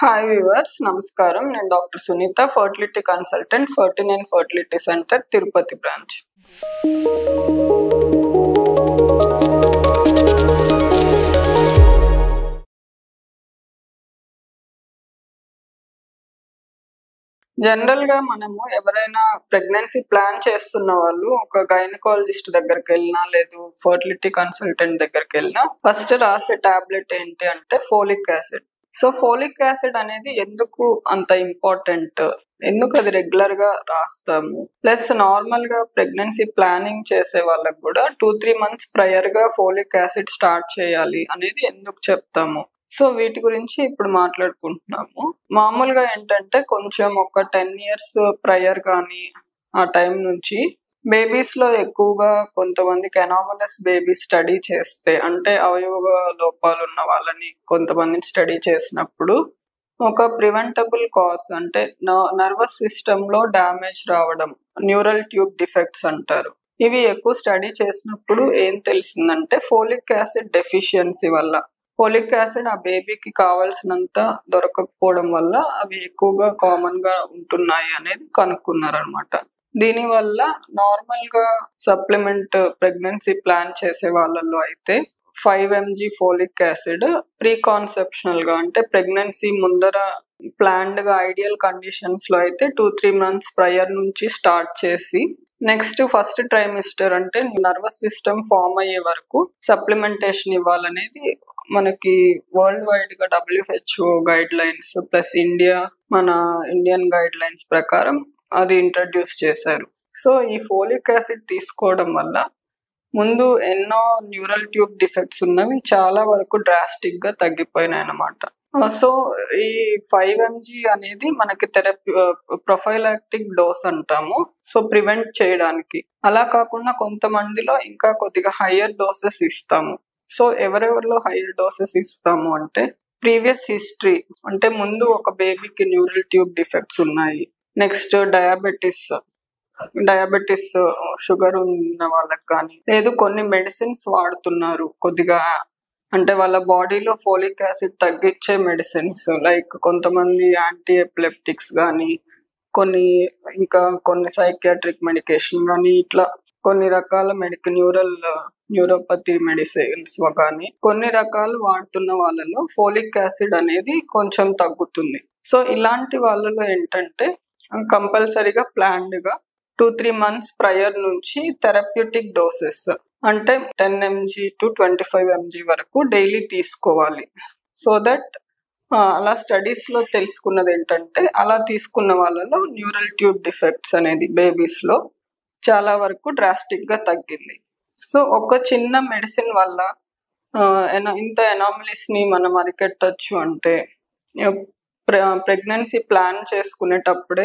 Hi viewers, నమస్కారం. నేను doctor Sunitha, fertility consultant, 49 fertility centre, Tirupati branch. జనరల్గా మనము ఎవరైనా ప్రెగ్నెన్సీ ప్లాన్ చేస్తున్న వాళ్ళు ఒక గైనకాలజిస్ట్ దగ్గరికి వెళ్ళినా లేదు ఫర్టిలిటీ కన్సల్టెంట్ దగ్గరికి వెళ్ళినా ఫస్ట్ రాసే టాబ్లెట్ ఏంటి అంటే folic acid. So folic acid అనేది ఎందుకు అంత ఇంపార్టెంట్, ఎందుకు అది రెగ్యులర్ గా రాస్తాము, ప్లస్ నార్మల్ గా ప్రెగ్నెన్సీ ప్లానింగ్ చేసే వాళ్ళకి కూడా 2-3 months ప్రయర్ గా ఫోలిక్ యాసిడ్ స్టార్ట్ చేయాలి అనేది ఎందుకు చెప్తాము. సో వీటి గురించి ఇప్పుడు మాట్లాడుకుంటున్నాము. మామూలుగా ఏంటంటే కొంచెం ఒక 10 years ప్రయర్ కానీ ఆ టైం నుంచి బేబీస్ లో ఎక్కువగా కొంతమందికి అనామలస్ బేబీ స్టడీ చేస్తే, అంటే అవయవ లోపాలు ఉన్న వాళ్ళని కొంతమందిని స్టడీ చేసినప్పుడు ఒక ప్రివెంటబుల్ కాజ్ అంటే నర్వస్ సిస్టమ్ లో డ్యామేజ్ రావడం, న్యూరల్ ట్యూబ్ డిఫెక్ట్స్ అంటారు. ఇవి ఎక్కువ స్టడీ చేసినప్పుడు ఏం తెలిసిందంటే ఫోలిక్ యాసిడ్ డెఫిషియన్సీ వల్ల, ఫోలిక్ యాసిడ్ ఆ బేబీకి కావాల్సినంత దొరకకపోవడం వల్ల అవి ఎక్కువగా కామన్ గా ఉంటున్నాయి అనేది కనుక్కున్నారు అనమాట. దీనివల్ల నార్మల్ గా సప్లిమెంట్ ప్రెగ్నెన్సీ ప్లాన్ చేసే వాళ్ళలో అయితే 5 mg folic acid pre conceptional గా అంటే ప్రెగ్నెన్సీ ముందర ప్లాన్డ్ గా ఐడియల్ కండిషన్స్ లో అయితే 2-3 months ప్రయర్ నుంచి స్టార్ట్ చేసి నెక్స్ట్ ఫస్ట్ ట్రైమిస్టర్ అంటే నర్వస్ సిస్టమ్ ఫామ్ అయ్యే వరకు సప్లిమెంటేషన్ ఇవ్వాలనేది మనకి వరల్డ్ వైడ్ గా WHO గైడ్ లైన్స్ ప్లస్ మన ఇండియన్ గైడ్ లైన్స్ ప్రకారం అది ఇంట్రడ్యూస్ చేశారు. సో ఈ ఫోలిక్ యాసిడ్ తీసుకోవడం వల్ల ముందు ఎన్నో న్యూరల్ ట్యూబ్ డిఫెక్ట్స్ ఉన్నవి చాలా వరకు డ్రాస్టిక్ గా తగ్గిపోయినాయి అన్నమాట. సో ఈ 5 mg అనేది మనకి ప్రొఫైలాక్టిక్ డోస్ అంటాము. సో ప్రివెంట్ చేయడానికి. అలా కాకుండా కొంతమందిలో ఇంకా కొద్దిగా హయ్యర్ డోసెస్ ఇస్తాము. సో ఎవరెవరిలో హయ్యర్ డోసెస్ ఇస్తాము అంటే ప్రీవియస్ హిస్టరీ, అంటే ముందు ఒక బేబీకి న్యూరల్ ట్యూబ్ డిఫెక్ట్స్ ఉన్నాయి, నెక్స్ట్ డయాబెటిస్ షుగర్ ఉన్న వాళ్ళకి కానీ, లేదు కొన్ని మెడిసిన్స్ వాడుతున్నారు కొద్దిగా, అంటే వాళ్ళ బాడీలో ఫోలిక్ యాసిడ్ తగ్గించే మెడిసిన్స్ లైక్ కొంతమంది యాంటీ ఎపిలెప్టిక్స్ కానీ, కొన్ని సైకియాట్రిక్ మెడికేషన్ కానీ, ఇట్లా కొన్ని రకాల న్యూరోపతి మెడిసిన్స్ కానీ కొన్ని రకాలు వాడుతున్న వాళ్ళలో ఫోలిక్ యాసిడ్ అనేది కొంచెం తగ్గుతుంది. సో ఇలాంటి వాళ్ళలో ఏంటంటే కంపల్సరీగా ప్లాన్డ్ గా 2-3 months ప్రయర్ నుంచి థెరప్యూటిక్ డోసెస్ అంటే 10 mg to 25 mg వరకు డైలీ తీసుకోవాలి. సో దట్ అలా స్టడీస్ లో తెలుసుకున్నది ఏంటంటే అలా తీసుకున్న వాళ్ళలో న్యూరల్ ట్యూబ్ డిఫెక్ట్స్ అనేది బేబీస్ లో చాలా వరకు డ్రాస్టిక్ గా తగ్గింది. సో ఒక చిన్న మెడిసిన్ వల్ల ఇంత ఎనామలీస్ ని మనం అరికట్టచ్చు అంటే ప్రెగ్నెన్సీ ప్లాన్ చేసుకునేటప్పుడే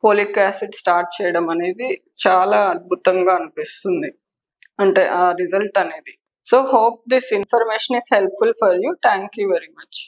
ఫోలిక్ యాసిడ్ స్టార్ట్ చేయడం అనేది చాలా అద్భుతంగా అనిపిస్తుంది, అంటే ఆ రిజల్ట్ అనేది. So hope this information is helpful for you. Thank you very much.